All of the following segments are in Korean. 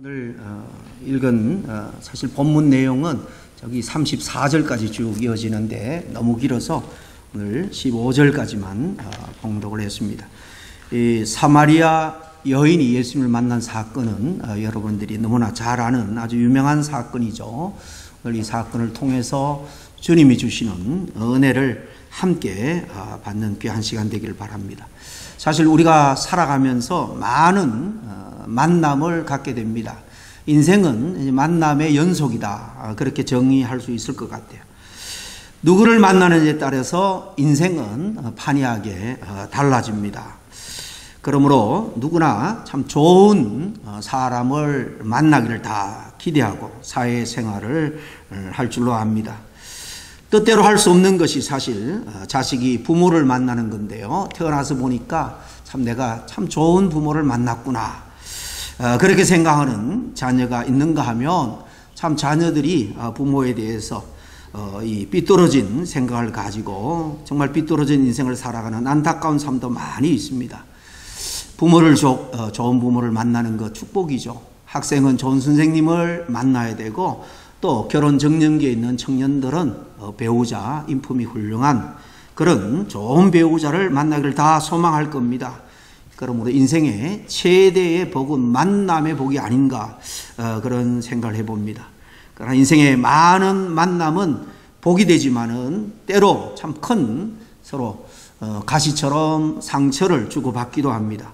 오늘 읽은 사실 본문 내용은 저기 34절까지 쭉 이어지는데 너무 길어서 오늘 15절까지만 봉독을 했습니다. 이 사마리아 여인이 예수님을 만난 사건은 여러분들이 너무나 잘 아는 아주 유명한 사건이죠. 오늘 이 사건을 통해서 주님이 주시는 은혜를 함께 받는 귀한 시간 되기를 바랍니다. 사실 우리가 살아가면서 많은 만남을 갖게 됩니다. 인생은 만남의 연속이다. 그렇게 정의할 수 있을 것 같아요. 누구를 만나느냐에 따라서 인생은 판이하게 달라집니다. 그러므로 누구나 참 좋은 사람을 만나기를 다 기대하고 사회생활을 할 줄로 압니다. 뜻대로 할 수 없는 것이 사실 자식이 부모를 만나는 건데요. 태어나서 보니까 참 내가 참 좋은 부모를 만났구나. 그렇게 생각하는 자녀가 있는가 하면 참 자녀들이 부모에 대해서 이 삐뚤어진 생각을 가지고 정말 삐뚤어진 인생을 살아가는 안타까운 삶도 많이 있습니다. 좋은 부모를 만나는 것 축복이죠. 학생은 좋은 선생님을 만나야 되고 또 결혼 정년기에 있는 청년들은 배우자, 인품이 훌륭한 그런 좋은 배우자를 만나기를 다 소망할 겁니다. 그러므로 인생의 최대의 복은 만남의 복이 아닌가 그런 생각을 해봅니다. 그러나 인생의 많은 만남은 복이 되지만은 때로 참 큰 서로 가시처럼 상처를 주고받기도 합니다.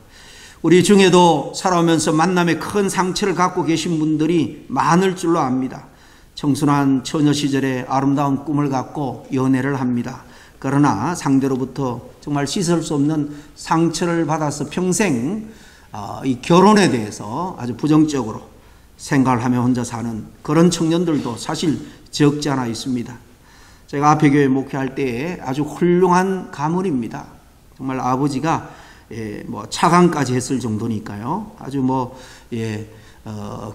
우리 중에도 살아오면서 만남에 큰 상처를 갖고 계신 분들이 많을 줄로 압니다. 청순한 처녀 시절에 아름다운 꿈을 갖고 연애를 합니다. 그러나 상대로부터 정말 씻을 수 없는 상처를 받아서 평생 이 결혼에 대해서 아주 부정적으로 생각을 하며 혼자 사는 그런 청년들도 사실 적지 않아 있습니다. 제가 앞에 교회 목회할 때에 아주 훌륭한 가문입니다. 정말 아버지가 차관까지 했을 정도니까요. 아주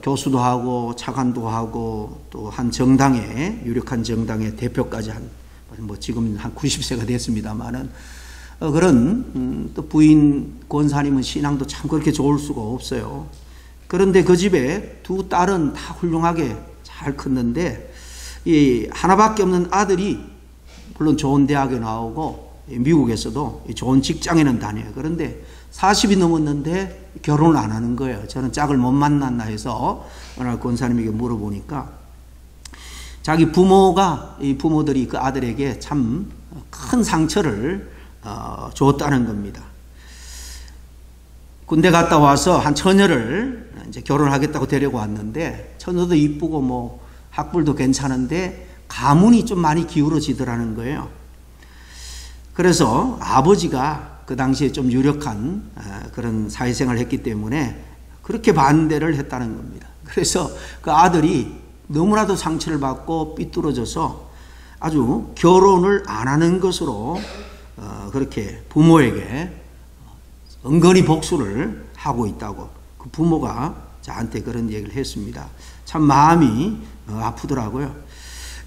교수도 하고 차관도 하고 또 한 정당의 유력한 정당의 대표까지 한 지금 한 90세가 됐습니다만은 그런 또 부인 권사님은 신앙도 참 그렇게 좋을 수가 없어요. 그런데 그 집에 두 딸은 다 훌륭하게 잘 컸는데 이 하나밖에 없는 아들이 물론 좋은 대학에 나오고 미국에서도 좋은 직장에는 다녀요. 그런데 40이 넘었는데 결혼을 안 하는 거예요. 저는 짝을 못 만났나 해서 어느 권사님에게 물어보니까 자기 부모들이 그 아들에게 참 큰 상처를 줬다는 겁니다. 군대 갔다 와서 한 처녀를 이제 결혼하겠다고 데리고 왔는데 처녀도 이쁘고 학벌도 괜찮은데 가문이 좀 많이 기울어지더라는 거예요. 그래서 아버지가 그 당시에 좀 유력한 그런 사회생활을 했기 때문에 그렇게 반대를 했다는 겁니다. 그래서 그 아들이 너무나도 상처를 받고 삐뚤어져서 아주 결혼을 안 하는 것으로 그렇게 부모에게 은근히 복수를 하고 있다고 그 부모가 저한테 그런 얘기를 했습니다. 참 마음이 아프더라고요.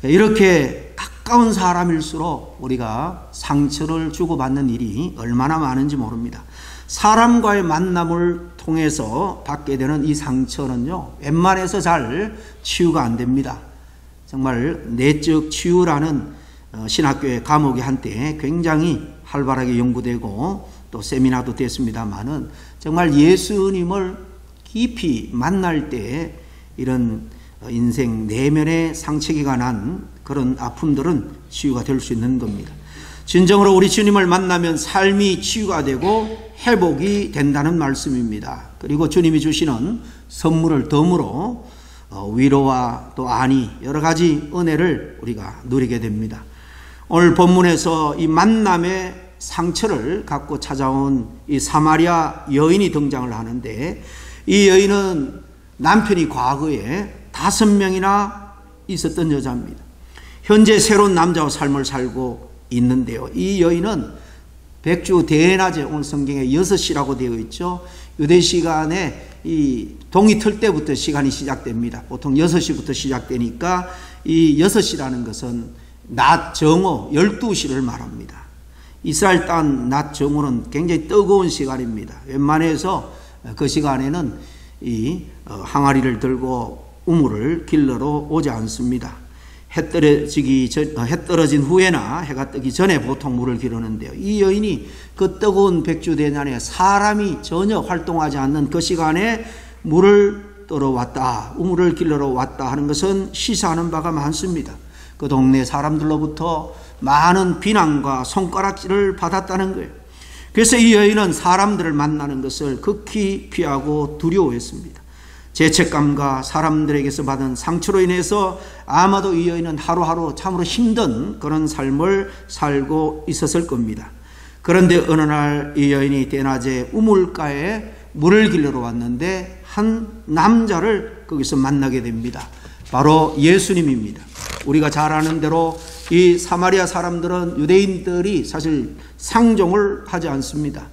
이렇게 가까운 사람일수록 우리가 상처를 주고받는 일이 얼마나 많은지 모릅니다. 사람과의 만남을 통해서 받게 되는 이 상처는요, 웬만해서 잘 치유가 안 됩니다. 정말 내적 치유라는 신학교의 과목이 한때 굉장히 활발하게 연구되고 또 세미나도 됐습니다만은 정말 예수님을 깊이 만날 때 이런 인생 내면의 상처에 관한 그런 아픔들은 치유가 될 수 있는 겁니다. 진정으로 우리 주님을 만나면 삶이 치유가 되고 회복이 된다는 말씀입니다. 그리고 주님이 주시는 선물을 덤으로 위로와 또 안위 여러 가지 은혜를 우리가 누리게 됩니다. 오늘 본문에서 이 만남의 상처를 갖고 찾아온 이 사마리아 여인이 등장을 하는데 이 여인은 남편이 과거에 5명이나 있었던 여자입니다. 현재 새로운 남자와 삶을 살고 있는데요. 이 여인은 백주 대낮에 오늘 성경에 6시라고 되어 있죠. 유대 시간에 이 동이 틀 때부터 시간이 시작됩니다. 보통 6시부터 시작되니까 이 6시라는 것은 낮 정오 12시를 말합니다. 이스라엘 땅 낮 정오는 굉장히 뜨거운 시간입니다. 웬만해서 그 시간에는 항아리를 들고 우물을 길러러 오지 않습니다. 해 떨어진 후에나 해가 뜨기 전에 보통 물을 기르는데요. 이 여인이 그 뜨거운 백주대낮에 사람이 전혀 활동하지 않는 그 시간에 물을 떠러 왔다, 우물을 길러러 왔다 하는 것은 시사하는 바가 많습니다. 그 동네 사람들로부터 많은 비난과 손가락질을 받았다는 거예요. 그래서 이 여인은 사람들을 만나는 것을 극히 피하고 두려워했습니다. 죄책감과 사람들에게서 받은 상처로 인해서 아마도 이 여인은 하루하루 참으로 힘든 그런 삶을 살고 있었을 겁니다. 그런데 어느 날 이 여인이 대낮에 우물가에 물을 길러러 왔는데 한 남자를 거기서 만나게 됩니다. 바로 예수님입니다. 우리가 잘 아는 대로 이 사마리아 사람들은 유대인들이 사실 상종을 하지 않습니다.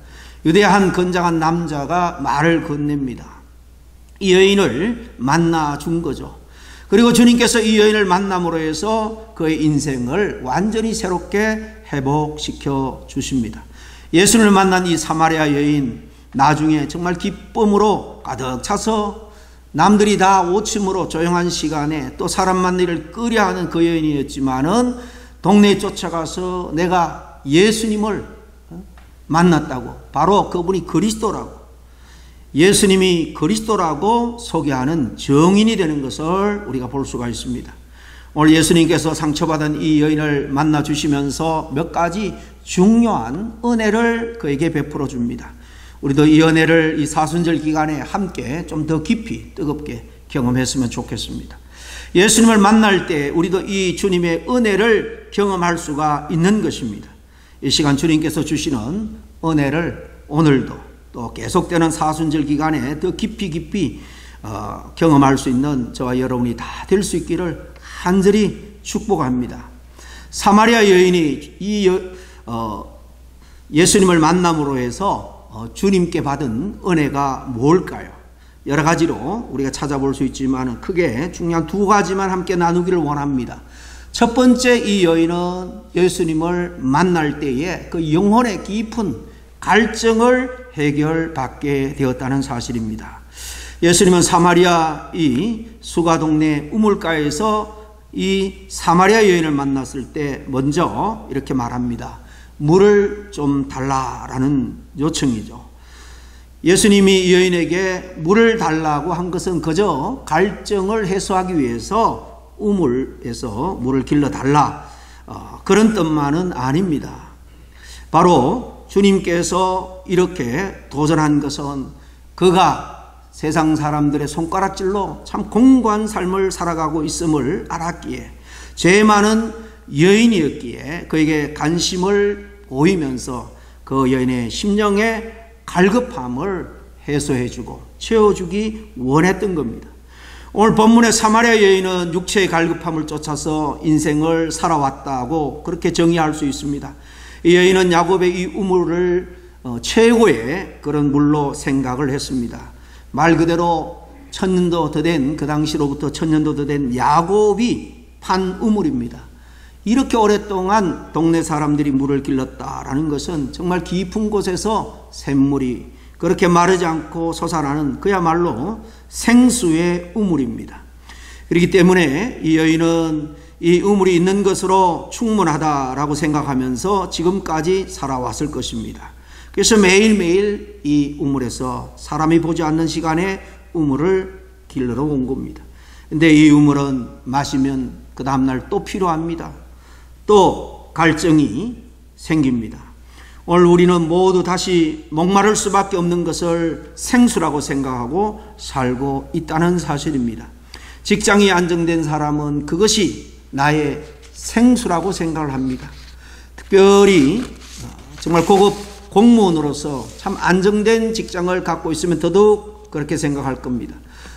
유대 한 건장한 남자가 말을 건넵니다. 이 여인을 만나 준 거죠. 그리고 주님께서 이 여인을 만남으로 해서 그의 인생을 완전히 새롭게 회복시켜 주십니다. 예수를 만난 이 사마리아 여인, 나중에 정말 기쁨으로 가득 차서 남들이 다 오침으로 조용한 시간에 또 사람 만나기를 꺼려하는 그 여인이었지만은 동네에 쫓아가서 내가 예수님을 만났다고, 바로 그분이 그리스도라고, 예수님이 그리스도라고 소개하는 증인이 되는 것을 우리가 볼 수가 있습니다. 오늘 예수님께서 상처받은 이 여인을 만나 주시면서 몇 가지 중요한 은혜를 그에게 베풀어 줍니다. 우리도 이 은혜를 이 사순절 기간에 함께 좀 더 깊이 뜨겁게 경험했으면 좋겠습니다. 예수님을 만날 때 우리도 이 주님의 은혜를 경험할 수가 있는 것입니다. 이 시간 주님께서 주시는 은혜를 오늘도 또 계속되는 사순절 기간에 더 깊이 경험할 수 있는 저와 여러분이 다 될 수 있기를 간절히 축복합니다. 사마리아 여인이 예수님을 만남으로 해서 주님께 받은 은혜가 뭘까요? 여러 가지로 우리가 찾아볼 수 있지만 크게 중요한 두 가지만 함께 나누기를 원합니다. 첫 번째, 이 여인은 예수님을 만날 때에 그 영혼의 깊은 갈증을 해결받게 되었다는 사실입니다. 예수님은 사마리아 이 수가 동네 우물가에서 이 사마리아 여인을 만났을 때 먼저 이렇게 말합니다. 물을 좀 달라라는 요청이죠. 예수님이 이 여인에게 물을 달라고 한 것은 그저 갈증을 해소하기 위해서 우물에서 물을 길러 달라, 그런 뜻만은 아닙니다. 바로 주님께서 이렇게 도전한 것은 그가 세상 사람들의 손가락질로 참 공고한 삶을 살아가고 있음을 알았기에, 죄 많은 여인이었기에 그에게 관심을 보이면서 그 여인의 심령의 갈급함을 해소해주고 채워주기 원했던 겁니다. 오늘 본문의 사마리아 여인은 육체의 갈급함을 쫓아서 인생을 살아왔다고 그렇게 정의할 수 있습니다. 이 여인은 야곱의 이 우물을 최고의 그런 물로 생각을 했습니다. 말 그대로 1000년도 더 된, 그 당시로부터 1000년도 더 된 야곱이 판 우물입니다. 이렇게 오랫동안 동네 사람들이 물을 길렀다라는 것은 정말 깊은 곳에서 샘물이 그렇게 마르지 않고 솟아나는 그야말로 생수의 우물입니다. 그렇기 때문에 이 여인은 이 우물이 있는 것으로 충분하다라고 생각하면서 지금까지 살아왔을 것입니다. 그래서 매일매일 이 우물에서 사람이 보지 않는 시간에 우물을 길러러 온 겁니다. 근데 이 우물은 마시면 그 다음날 또 필요합니다. 또 갈증이 생깁니다. 오늘 우리는 모두 다시 목마를 수밖에 없는 것을 생수라고 생각하고 살고 있다는 사실입니다. 직장이 안정된 사람은 그것이 나의 생수라고 생각을 합니다. 특별히 정말 고급 공무원으로서 참 안정된 직장을 갖고 있으면 더더욱 그렇게 생각할 겁니다.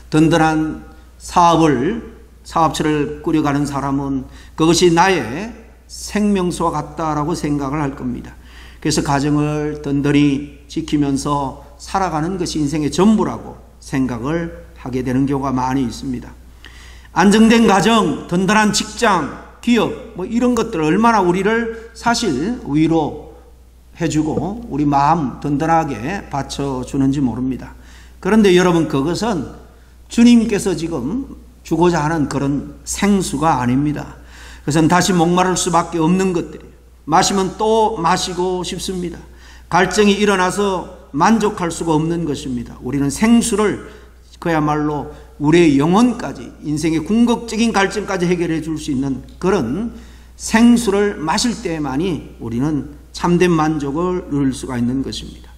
든든한 사업처를 꾸려가는 사람은 그것이 나의 생명수와 같다라고 생각을 할 겁니다. 그래서 가정을 든든히 지키면서 살아가는 것이 인생의 전부라고 생각을 하게 되는 경우가 많이 있습니다. 안정된 가정, 든든한 직장, 기업, 이런 것들 얼마나 우리를 사실 위로해주고 우리 마음 든든하게 받쳐주는지 모릅니다. 그런데 여러분, 그것은 주님께서 지금 주고자 하는 그런 생수가 아닙니다. 그것은 다시 목마를 수밖에 없는 것들이에요. 마시면 또 마시고 싶습니다. 갈증이 일어나서 만족할 수가 없는 것입니다. 우리는 생수를 그야말로 우리의 영혼까지, 인생의 궁극적인 갈증까지 해결해 줄 수 있는 그런 생수를 마실 때만이 우리는 참된 만족을 누릴 수가 있는 것입니다.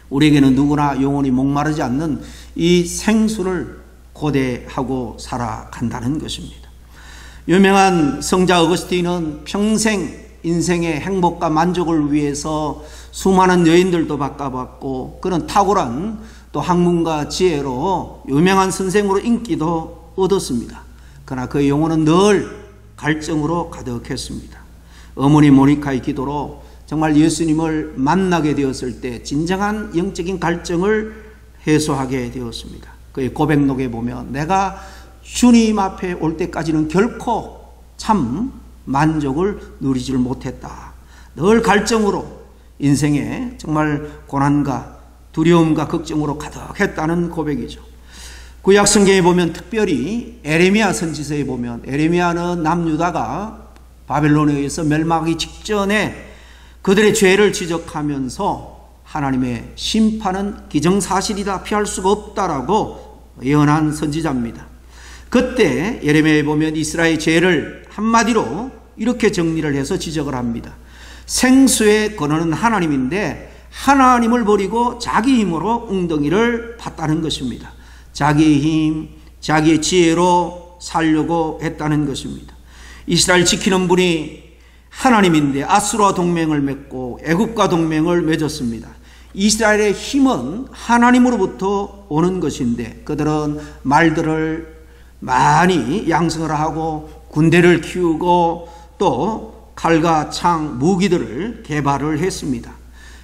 우리에게는 누구나 영혼이 목마르지 않는 이 생수를 고대하고 살아간다는 것입니다. 유명한 성자 어거스틴은 평생 인생의 행복과 만족을 위해서 수많은 여인들도 바꿔봤고, 그런 탁월한 또 학문과 지혜로 유명한 선생으로 인기도 얻었습니다. 그러나 그의 영혼은 늘 갈증으로 가득했습니다. 어머니 모니카의 기도로 정말 예수님을 만나게 되었을 때 진정한 영적인 갈증을 해소하게 되었습니다. 그의 고백록에 보면 내가 주님 앞에 올 때까지는 결코 참 만족을 누리지를 못했다. 늘 갈증으로 인생에 정말 고난과 두려움과 걱정으로 가득했다는 고백이죠. 구약 성경에 보면 특별히 에레미야 선지서에 보면, 에레미야는 남유다가 바벨론에 의해서 멸망하기 직전에 그들의 죄를 지적하면서 하나님의 심판은 기정사실이다, 피할 수가 없다라고 예언한 선지자입니다. 그때 예레미야에 보면 이스라엘의 죄를 한마디로 이렇게 정리를 해서 지적을 합니다. 생수의 근원은 하나님인데 하나님을 버리고 자기 힘으로 웅덩이를 팠다는 것입니다. 자기의 힘, 자기의 지혜로 살려고 했다는 것입니다. 이스라엘 지키는 분이 하나님인데 아수르와 동맹을 맺고 애굽과 동맹을 맺었습니다. 이스라엘의 힘은 하나님으로부터 오는 것인데 그들은 말들을 많이 양성을 하고 군대를 키우고 또 칼과 창, 무기들을 개발을 했습니다.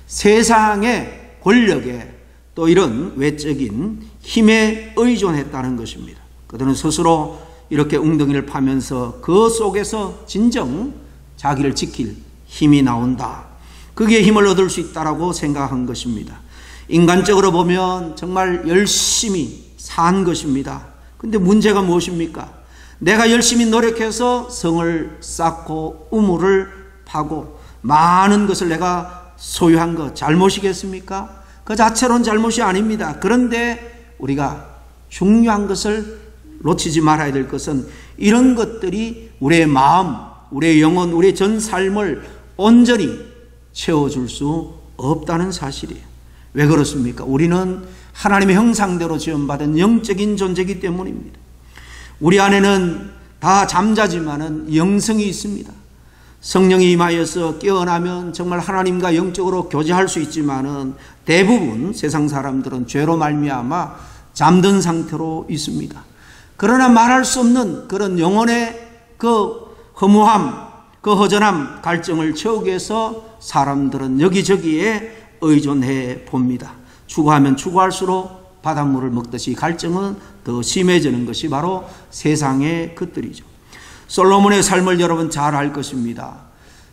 세상의 권력에 또 이런 외적인 힘에 의존했다는 것입니다. 그들은 스스로 이렇게 웅덩이를 파면서 그 속에서 진정 자기를 지킬 힘이 나온다, 거기에 힘을 얻을 수 있다라고 생각한 것입니다. 인간적으로 보면 정말 열심히 산 것입니다. 근데 문제가 무엇입니까? 내가 열심히 노력해서 성을 쌓고 우물을 파고 많은 것을 내가 소유한 것 잘못이겠습니까? 그 자체로는 잘못이 아닙니다. 그런데 우리가 중요한 것을 놓치지 말아야 될 것은 이런 것들이 우리의 마음, 우리의 영혼, 우리의 전 삶을 온전히 채워줄 수 없다는 사실이에요. 왜 그렇습니까? 우리는 하나님의 형상대로 지음받은 영적인 존재이기 때문입니다. 우리 안에는 다 잠자지만은 영성이 있습니다. 성령이 임하여서 깨어나면 정말 하나님과 영적으로 교제할 수 있지만은 대부분 세상 사람들은 죄로 말미암아 잠든 상태로 있습니다. 그러나 말할 수 없는 그런 영혼의 그 허무함, 그 허전함, 갈증을 채우기 위해서 사람들은 여기저기에 의존해 봅니다. 추구하면 추구할수록 바닷물을 먹듯이 갈증은 더 심해지는 것이 바로 세상의 것들이죠. 솔로몬의 삶을 여러분 잘 알 것입니다.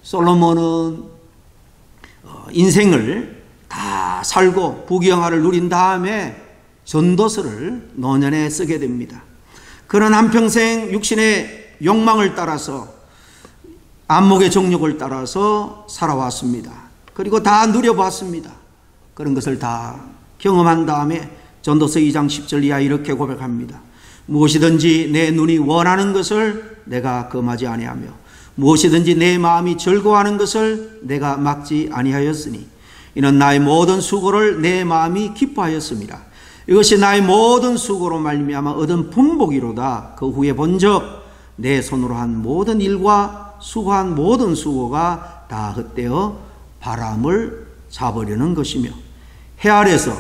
솔로몬은 인생을 다 살고 부귀영화를 누린 다음에 전도서를 노년에 쓰게 됩니다. 그는 한평생 육신의 욕망을 따라서 안목의 정욕을 따라서 살아왔습니다. 그리고 다 누려봤습니다. 그런 것을 다 경험한 다음에 전도서 2장 10절 이하 이렇게 고백합니다. 무엇이든지 내 눈이 원하는 것을 내가 금하지 아니하며 무엇이든지 내 마음이 즐거워하는 것을 내가 막지 아니하였으니 이는 나의 모든 수고를 내 마음이 기뻐하였습니다. 이것이 나의 모든 수고로 말미암아 얻은 분복이로다. 그 후에 본적 내 손으로 한 모든 일과 수고한 모든 수고가 다 헛되어 바람을 잡으려는 것이며 해 아래서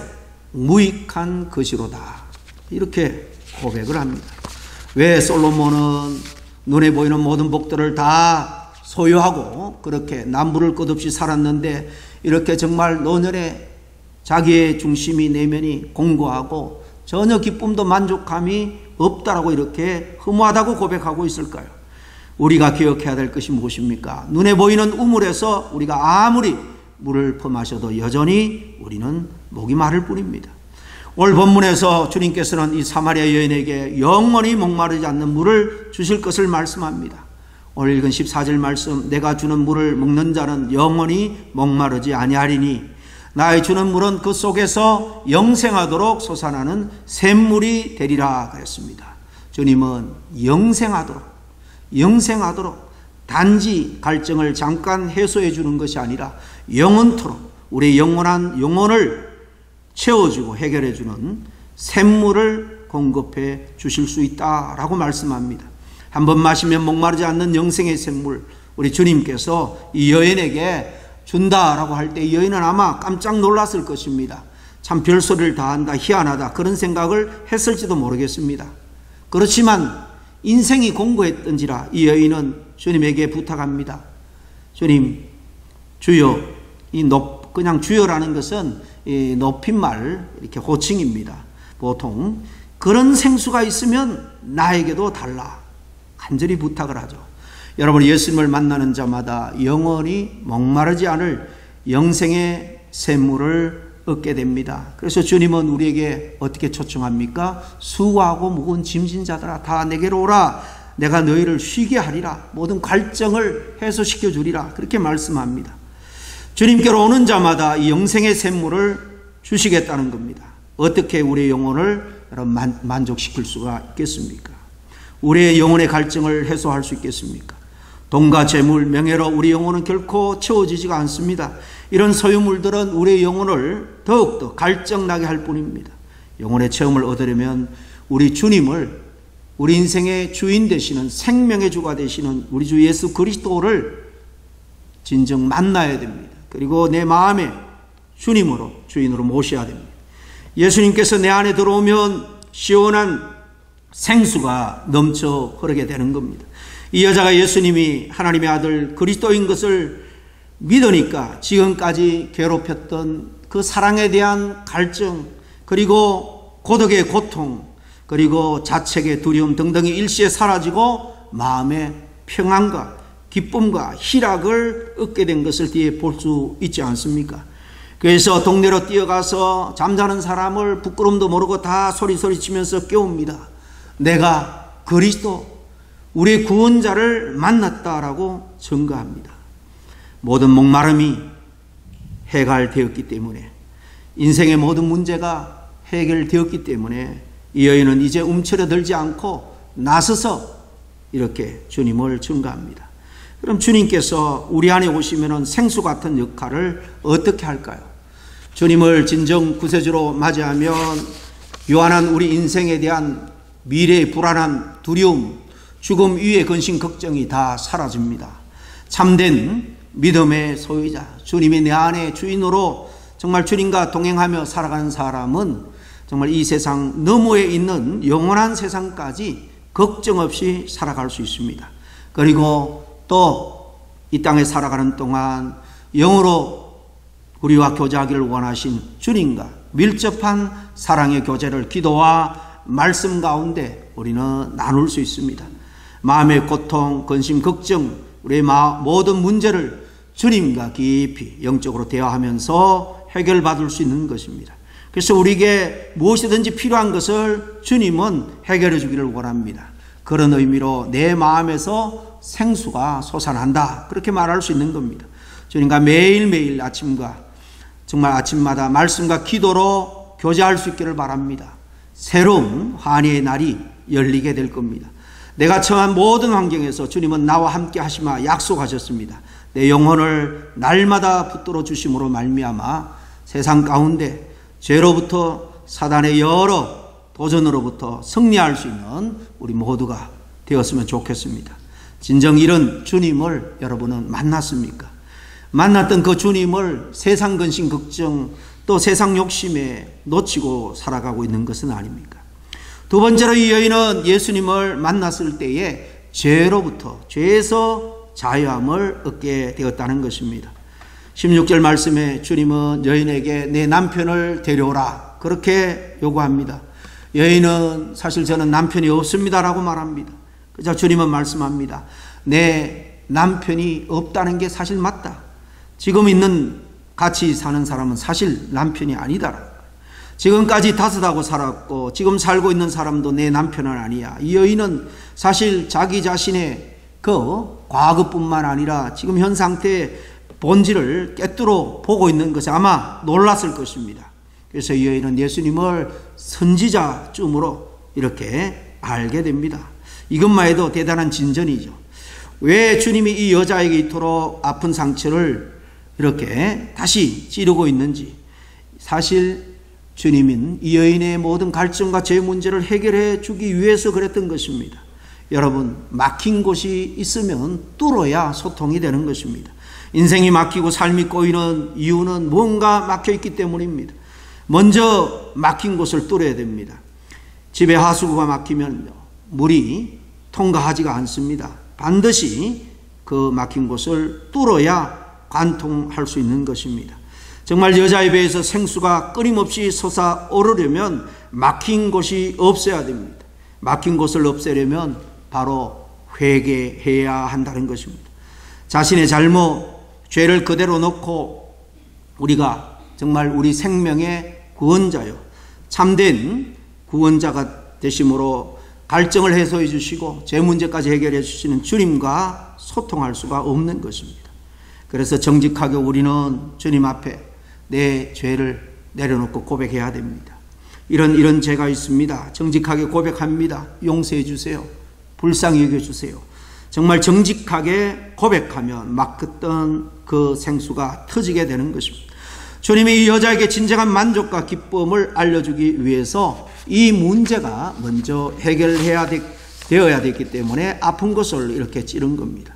무익한 것이로다. 이렇게 고백을 합니다. 왜 솔로몬은 눈에 보이는 모든 복들을 다 소유하고 그렇게 남부를 끝없이 살았는데 이렇게 정말 노년에 자기의 중심이 내면이 공고하고 전혀 기쁨도 만족감이 없다라고 이렇게 허무하다고 고백하고 있을까요? 우리가 기억해야 될 것이 무엇입니까? 눈에 보이는 우물에서 우리가 아무리 물을 퍼마셔도 여전히 우리는 목이 마를 뿐입니다. 오늘 본문에서 주님께서는 이 사마리아 여인에게 영원히 목마르지 않는 물을 주실 것을 말씀합니다. 오늘 읽은 14절 말씀, 내가 주는 물을 먹는 자는 영원히 목마르지 아니하리니 나의 주는 물은 그 속에서 영생하도록 솟아나는 샘물이 되리라 그랬습니다. 주님은 영생하도록 단지 갈증을 잠깐 해소해 주는 것이 아니라 영원토록 우리의 영원한 영혼을 채워주고 해결해 주는 샘물을 공급해 주실 수 있다라고 말씀합니다. 한번 마시면 목마르지 않는 영생의 샘물, 우리 주님께서 이 여인에게 준다라고 할 때 이 여인은 아마 깜짝 놀랐을 것입니다. 참 별소리를 다 한다, 희한하다, 그런 생각을 했을지도 모르겠습니다. 그렇지만 인생이 공고했던지라 이 여인은 주님에게 부탁합니다. 주님, 주여. 그냥 주여라는 것은 이 높임말, 이렇게 호칭입니다. 보통 그런 생수가 있으면 나에게도 달라, 간절히 부탁을 하죠. 여러분, 예수님을 만나는 자마다 영원히 목마르지 않을 영생의 샘물을 얻게 됩니다. 그래서 주님은 우리에게 어떻게 초청합니까? 수고하고 무거운 짐진 자들아 다 내게로 오라, 내가 너희를 쉬게 하리라, 모든 갈증을 해소시켜 주리라, 그렇게 말씀합니다. 주님께로 오는 자마다 이 영생의 샘물을 주시겠다는 겁니다. 어떻게 우리의 영혼을 만족시킬 수가 있겠습니까? 우리의 영혼의 갈증을 해소할 수 있겠습니까? 돈과 재물, 명예로 우리 영혼은 결코 채워지지가 않습니다. 이런 소유물들은 우리의 영혼을 더욱더 갈증나게 할 뿐입니다. 영혼의 체험을 얻으려면 우리 주님을, 우리 인생의 주인 되시는, 생명의 주가 되시는 우리 주 예수 그리스도를 진정 만나야 됩니다. 그리고 내 마음에 주님으로, 주인으로 모셔야 됩니다. 예수님께서 내 안에 들어오면 시원한 생수가 넘쳐 흐르게 되는 겁니다. 이 여자가 예수님이 하나님의 아들 그리스도인 것을 믿으니까 지금까지 괴롭혔던 그 사랑에 대한 갈증, 그리고 고독의 고통, 그리고 자책의 두려움 등등이 일시에 사라지고 마음의 평안과 기쁨과 희락을 얻게 된 것을 뒤에 볼 수 있지 않습니까? 그래서 동네로 뛰어가서 잠자는 사람을 부끄럼도 모르고 다 소리치면서 깨웁니다. 내가 그리스도, 우리 구원자를 만났다라고 증거합니다. 모든 목마름이 해결되었기 때문에, 인생의 모든 문제가 해결되었기 때문에 이 여인은 이제 움츠러들지 않고 나서서 이렇게 주님을 증거합니다. 그럼 주님께서 우리 안에 오시면 생수 같은 역할을 어떻게 할까요? 주님을 진정 구세주로 맞이하면 요한한 우리 인생에 대한 미래의 불안한 두려움, 죽음 위의 근심 걱정이 다 사라집니다. 참된 믿음의 소유자, 주님이 내 안에 주인으로 정말 주님과 동행하며 살아가는 사람은 정말 이 세상 너머에 있는 영원한 세상까지 걱정 없이 살아갈 수 있습니다. 그리고 또 이 땅에 살아가는 동안 영으로 우리와 교제하기를 원하신 주님과 밀접한 사랑의 교제를 기도와 말씀 가운데 우리는 나눌 수 있습니다. 마음의 고통, 근심, 걱정, 우리의 모든 문제를 주님과 깊이 영적으로 대화하면서 해결받을 수 있는 것입니다. 그래서 우리에게 무엇이든지 필요한 것을 주님은 해결해 주기를 원합니다. 그런 의미로 내 마음에서 생수가 솟아난다, 그렇게 말할 수 있는 겁니다. 주님과 매일매일 정말 아침마다 말씀과 기도로 교제할 수 있기를 바랍니다. 새로운 환희의 날이 열리게 될 겁니다. 내가 처한 모든 환경에서 주님은 나와 함께 하시마 약속하셨습니다. 내 영혼을 날마다 붙들어 주심으로 말미암아 세상 가운데 죄로부터 사단의 여러 도전으로부터 승리할 수 있는 우리 모두가 되었으면 좋겠습니다. 진정 이런 주님을 여러분은 만났습니까? 만났던 그 주님을 세상 근심 걱정 또 세상 욕심에 놓치고 살아가고 있는 것은 아닙니까? 두 번째로 이 여인은 예수님을 만났을 때에 죄에서 자유함을 얻게 되었다는 것입니다. 16절 말씀에 주님은 여인에게 내 남편을 데려오라, 그렇게 요구합니다. 여인은 사실 저는 남편이 없습니다라고 말합니다. 그래서 주님은 말씀합니다. 내 남편이 없다는 게 사실 맞다. 지금 같이 사는 사람은 사실 남편이 아니다. 지금까지 다섯하고 살았고 지금 살고 있는 사람도 내 남편은 아니야. 이 여인은 사실 자기 자신의 그 과거뿐만 아니라 지금 현 상태의 본질을 꿰뚫어 보고 있는 것이 아마 놀랐을 것입니다. 그래서 이 여인은 예수님을 선지자쯤으로 이렇게 알게 됩니다. 이것만 해도 대단한 진전이죠. 왜 주님이 이 여자에게 이토록 아픈 상처를 이렇게 다시 찌르고 있는지, 사실 주님은 이 여인의 모든 갈증과 죄 문제를 해결해 주기 위해서 그랬던 것입니다. 여러분, 막힌 곳이 있으면 뚫어야 소통이 되는 것입니다. 인생이 막히고 삶이 꼬이는 이유는 뭔가 막혀 있기 때문입니다. 먼저 막힌 곳을 뚫어야 됩니다. 집에 하수구가 막히면 물이 통과하지가 않습니다. 반드시 그 막힌 곳을 뚫어야 관통할 수 있는 것입니다. 정말 여자의 배에서 생수가 끊임없이 솟아오르려면 막힌 곳이 없어야 됩니다. 막힌 곳을 없애려면 바로 회개해야 한다는 것입니다. 자신의 잘못, 죄를 그대로 놓고 우리가 정말 우리 생명의 구원자요, 참된 구원자가 되심으로 갈증을 해소해 주시고 죄 문제까지 해결해 주시는 주님과 소통할 수가 없는 것입니다. 그래서 정직하게 우리는 주님 앞에 내 죄를 내려놓고 고백해야 됩니다. 이런 죄가 있습니다. 정직하게 고백합니다. 용서해 주세요. 불쌍히 여겨주세요. 정말 정직하게 고백하면 막혔던 그 생수가 터지게 되는 것입니다. 주님이 이 여자에게 진정한 만족과 기쁨을 알려주기 위해서 이 문제가 먼저 되어야 됐기 때문에 아픈 것을 이렇게 찌른 겁니다.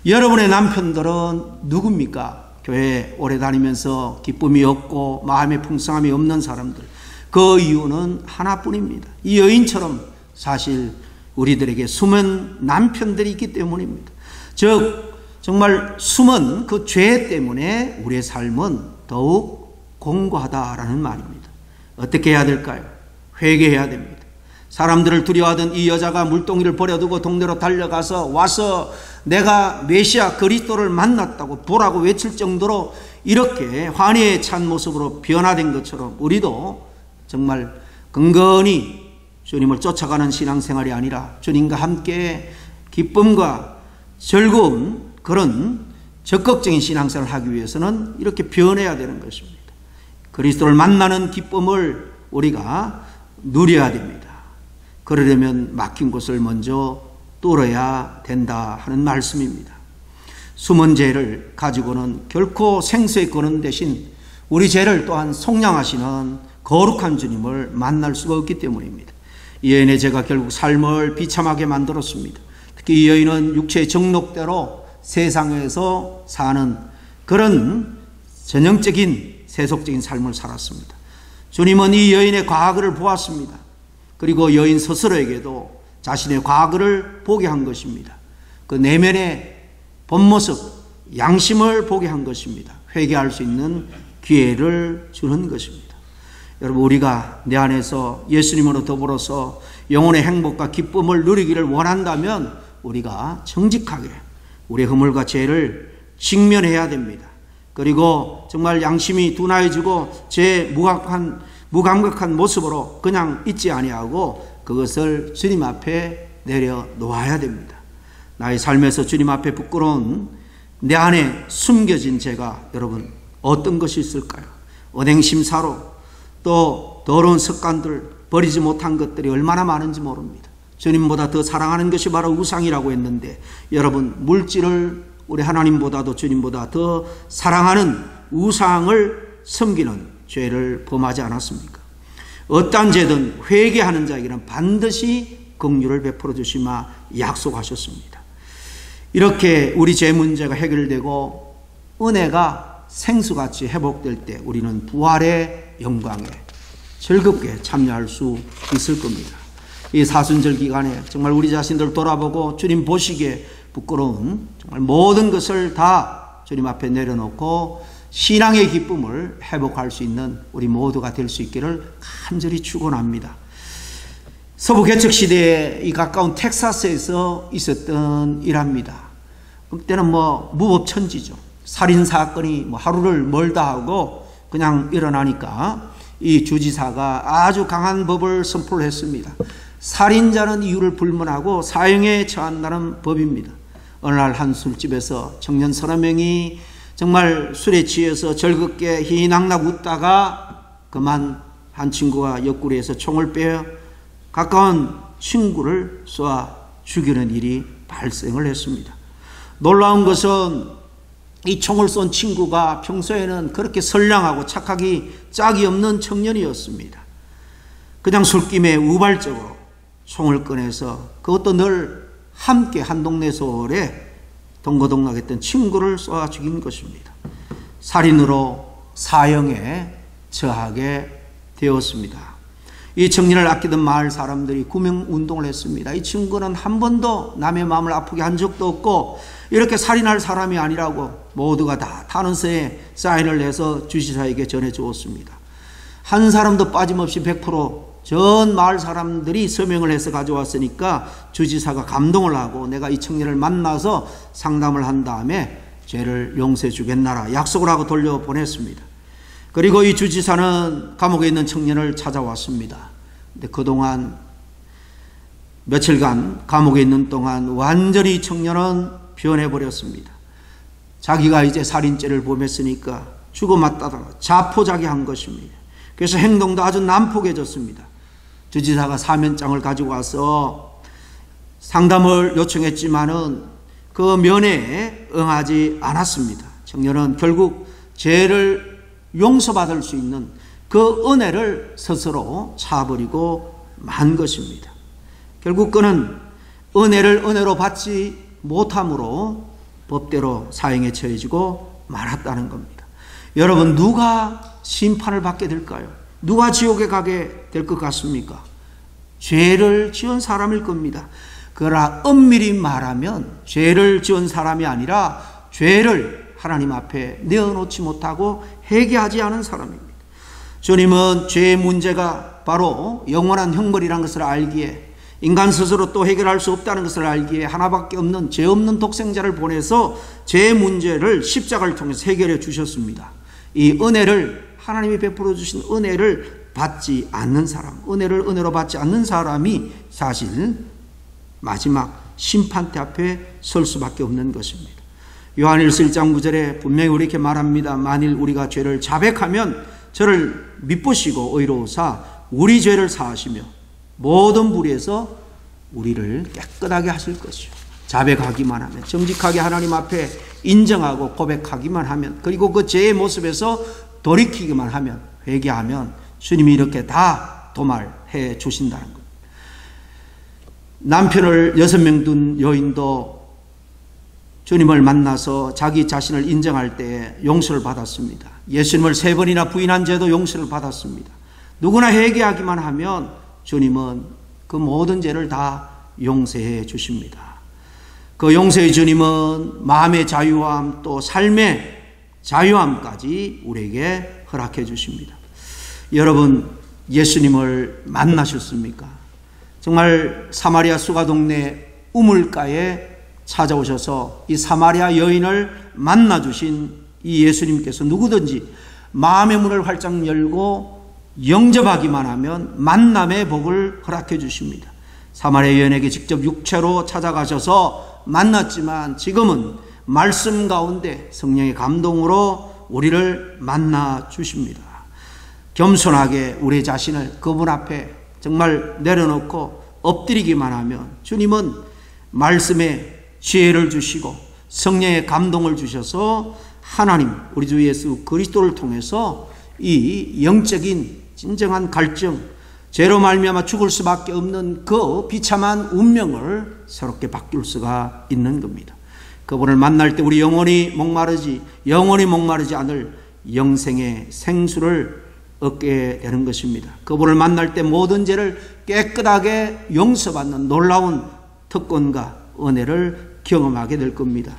여러분의 남편들은 누굽니까? 교회 오래 다니면서 기쁨이 없고 마음의 풍성함이 없는 사람들. 그 이유는 하나뿐입니다. 이 여인처럼 사실 우리들에게 숨은 남편들이 있기 때문입니다. 즉 정말 숨은 그 죄 때문에 우리의 삶은 더욱 공고하다라는 말입니다. 어떻게 해야 될까요? 회개해야 됩니다. 사람들을 두려워하던 이 여자가 물동이를 버려두고 동네로 달려가서 와서 내가 메시아 그리스도를 만났다고 보라고 외칠 정도로 이렇게 환희에 찬 모습으로 변화된 것처럼 우리도 정말 근근히 주님을 쫓아가는 신앙생활이 아니라 주님과 함께 기쁨과 즐거운 그런 적극적인 신앙생활을 하기 위해서는 이렇게 변해야 되는 것입니다. 그리스도를 만나는 기쁨을 우리가 누려야 됩니다. 그러려면 막힌 곳을 먼저 뚫어야 된다 하는 말씀입니다. 숨은 죄를 가지고는 결코 생수의 근원 대신 우리 죄를 또한 속량하시는 거룩한 주님을 만날 수가 없기 때문입니다. 이 여인의 죄가 결국 삶을 비참하게 만들었습니다. 특히 이 여인은 육체의 정욕대로 세상에서 사는 그런 전형적인 세속적인 삶을 살았습니다. 주님은 이 여인의 과거를 보았습니다. 그리고 여인 스스로에게도 자신의 과거를 보게 한 것입니다. 그 내면의 본 모습, 양심을 보게 한 것입니다. 회개할 수 있는 기회를 주는 것입니다. 여러분, 우리가 내 안에서 예수님으로 더불어서 영혼의 행복과 기쁨을 누리기를 원한다면 우리가 정직하게 우리의 허물과 죄를 직면해야 됩니다. 그리고 정말 양심이 둔화해지고 제 무감각한 모습으로 그냥 있지 아니하고 그것을 주님 앞에 내려놓아야 됩니다. 나의 삶에서 주님 앞에 부끄러운 내 안에 숨겨진 죄가 여러분 어떤 것이 있을까요? 언행심사로 또 더러운 습관들, 버리지 못한 것들이 얼마나 많은지 모릅니다. 주님보다 더 사랑하는 것이 바로 우상이라고 했는데 여러분, 물질을 우리 하나님보다도 주님보다 더 사랑하는 우상을 섬기는 죄를 범하지 않았습니까? 어떠한 죄든 회개하는 자에게는 반드시 긍휼을 베풀어 주시마 약속하셨습니다. 이렇게 우리 죄 문제가 해결되고 은혜가 생수같이 회복될 때 우리는 부활의 영광에 즐겁게 참여할 수 있을 겁니다. 이 사순절 기간에 정말 우리 자신들 돌아보고 주님 보시기에 부끄러운 정말 모든 것을 다 주님 앞에 내려놓고 신앙의 기쁨을 회복할 수 있는 우리 모두가 될 수 있기를 간절히 축원합니다. 서부 개척 시대에 이 가까운 텍사스에서 있었던 일합니다. 그때는 무법천지죠. 살인 사건이 하루를 멀다 하고 그냥 일어나니까 이 주지사가 아주 강한 법을 선포를 했습니다. 살인자는 이유를 불문하고 사형에 처한다는 법입니다. 어느 날 한 술집에서 청년 서너 명이 정말 술에 취해서 즐겁게 희낙낙 웃다가 그만 한 친구가 옆구리에서 총을 빼어 가까운 친구를 쏘아 죽이는 일이 발생을 했습니다. 놀라운 것은 이 총을 쏜 친구가 평소에는 그렇게 선량하고 착하기 짝이 없는 청년이었습니다. 그냥 술김에 우발적으로 총을 꺼내서 그것도 늘 함께 한 동네 소홀에 동거동락했던 친구를 쏘아 죽인 것입니다. 살인으로 사형에 처하게 되었습니다. 이 청년을 아끼던 마을 사람들이 구명운동을 했습니다. 이 친구는 한 번도 남의 마음을 아프게 한 적도 없고 이렇게 살인할 사람이 아니라고 모두가 다 탄원서에 사인을 해서 주지사에게 전해주었습니다. 한 사람도 빠짐없이 100% 마을 사람들이 서명을 해서 가져왔으니까 주지사가 감동을 하고 내가 이 청년을 만나서 상담을 한 다음에 죄를 용서해 주겠나라 약속을 하고 돌려보냈습니다. 그리고 이 주지사는 감옥에 있는 청년을 찾아왔습니다. 근데 그동안 며칠간 감옥에 있는 동안 완전히 청년은 변해버렸습니다. 자기가 이제 살인죄를 범했으니까 죽어맞다가 자포자기한 것입니다. 그래서 행동도 아주 난폭해졌습니다. 주지사가 사면장을 가지고 와서 상담을 요청했지만은 그 면회에 응하지 않았습니다. 청년은 결국 죄를 용서받을 수 있는 그 은혜를 스스로 차버리고 만 것입니다. 결국 그는 은혜를 은혜로 받지 못함으로 법대로 사형에 처해지고 말았다는 겁니다. 여러분, 누가 심판을 받게 될까요? 누가 지옥에 가게 될 것 같습니까? 죄를 지은 사람일 겁니다. 그러나 엄밀히 말하면 죄를 지은 사람이 아니라 죄를 하나님 앞에 내어놓지 못하고 회개하지 않은 사람입니다. 주님은 죄의 문제가 바로 영원한 형벌이라는 것을 알기에 인간 스스로 또 해결할 수 없다는 것을 알기에 하나밖에 없는 죄 없는 독생자를 보내서 죄의 문제를 십자가를 통해서 해결해 주셨습니다. 이 은혜를 하나님이 베풀어 주신 은혜를 받지 않는 사람, 은혜를 은혜로 받지 않는 사람이 사실 마지막 심판대 앞에 설 수밖에 없는 것입니다. 요한일서 1장 9절에 분명히 우리 이렇게 말합니다. 만일 우리가 죄를 자백하면 저를 미쁘시고 의로우사 우리 죄를 사하시며 모든 불의에서 우리를 깨끗하게 하실 것이요. 자백하기만 하면, 정직하게 하나님 앞에 인정하고 고백하기만 하면, 그리고 그 죄의 모습에서 돌이키기만 하면, 회개하면 주님이 이렇게 다 도말해 주신다는 것. 남편을 6명 둔 여인도 주님을 만나서 자기 자신을 인정할 때 용서를 받았습니다. 예수님을 3번이나 부인한 죄도 용서를 받았습니다. 누구나 회개하기만 하면 주님은 그 모든 죄를 다 용서해 주십니다. 그 용서의 주님은 마음의 자유함 또 삶의 자유함까지 우리에게 허락해 주십니다. 여러분, 예수님을 만나셨습니까? 정말 사마리아 수가 동네 우물가에 찾아오셔서 이 사마리아 여인을 만나주신 이 예수님께서 누구든지 마음의 문을 활짝 열고 영접하기만 하면 만남의 복을 허락해 주십니다. 사마리아 여인에게 직접 육체로 찾아가셔서 만났지만 지금은 말씀 가운데 성령의 감동으로 우리를 만나 주십니다. 겸손하게 우리 자신을 그분 앞에 정말 내려놓고 엎드리기만 하면 주님은 말씀에 지혜를 주시고 성령의 감동을 주셔서 하나님 우리 주 예수 그리스도를 통해서 이 영적인 진정한 갈증, 죄로 말미암아 죽을 수밖에 없는 그 비참한 운명을 새롭게 바뀔 수가 있는 겁니다. 그분을 만날 때 우리 영원히 목마르지 않을 영생의 생수를 얻게 되는 것입니다. 그분을 만날 때 모든 죄를 깨끗하게 용서받는 놀라운 특권과 은혜를 경험하게 될 겁니다.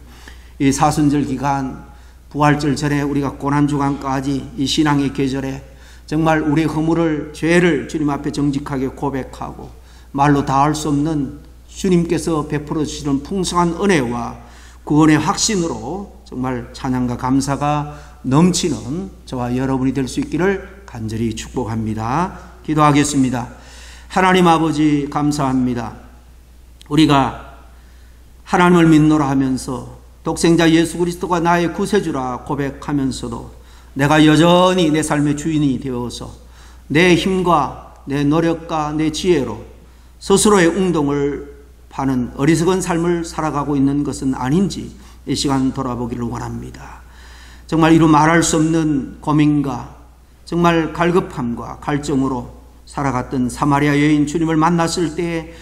이 사순절 기간, 부활절 전에 우리가 고난주간까지 이 신앙의 계절에 정말 우리의 허물을, 죄를 주님 앞에 정직하게 고백하고 말로 다할 수 없는 주님께서 베풀어 주시는 풍성한 은혜와 구원의 확신으로 정말 찬양과 감사가 넘치는 저와 여러분이 될 수 있기를 간절히 축복합니다. 기도하겠습니다. 하나님 아버지 감사합니다. 우리가 하나님을 믿노라 하면서 독생자 예수 그리스도가 나의 구세주라 고백하면서도 내가 여전히 내 삶의 주인이 되어서 내 힘과 내 노력과 내 지혜로 스스로의 웅동을 파는 어리석은 삶을 살아가고 있는 것은 아닌지 이 시간 돌아보기를 원합니다. 정말 이루 말할 수 없는 고민과 정말 갈급함과 갈증으로 살아갔던 사마리아 여인 주님을 만났을 때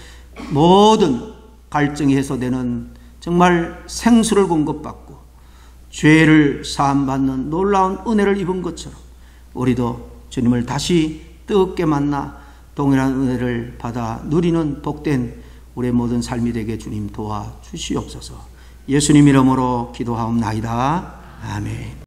모든 갈증이 해소되는 정말 생수를 공급받고 죄를 사함받는 놀라운 은혜를 입은 것처럼 우리도 주님을 다시 뜨겁게 만나 동일한 은혜를 받아 누리는 복된 우리의 모든 삶이 되게 주님 도와주시옵소서. 예수님 이름으로 기도하옵나이다. 아멘.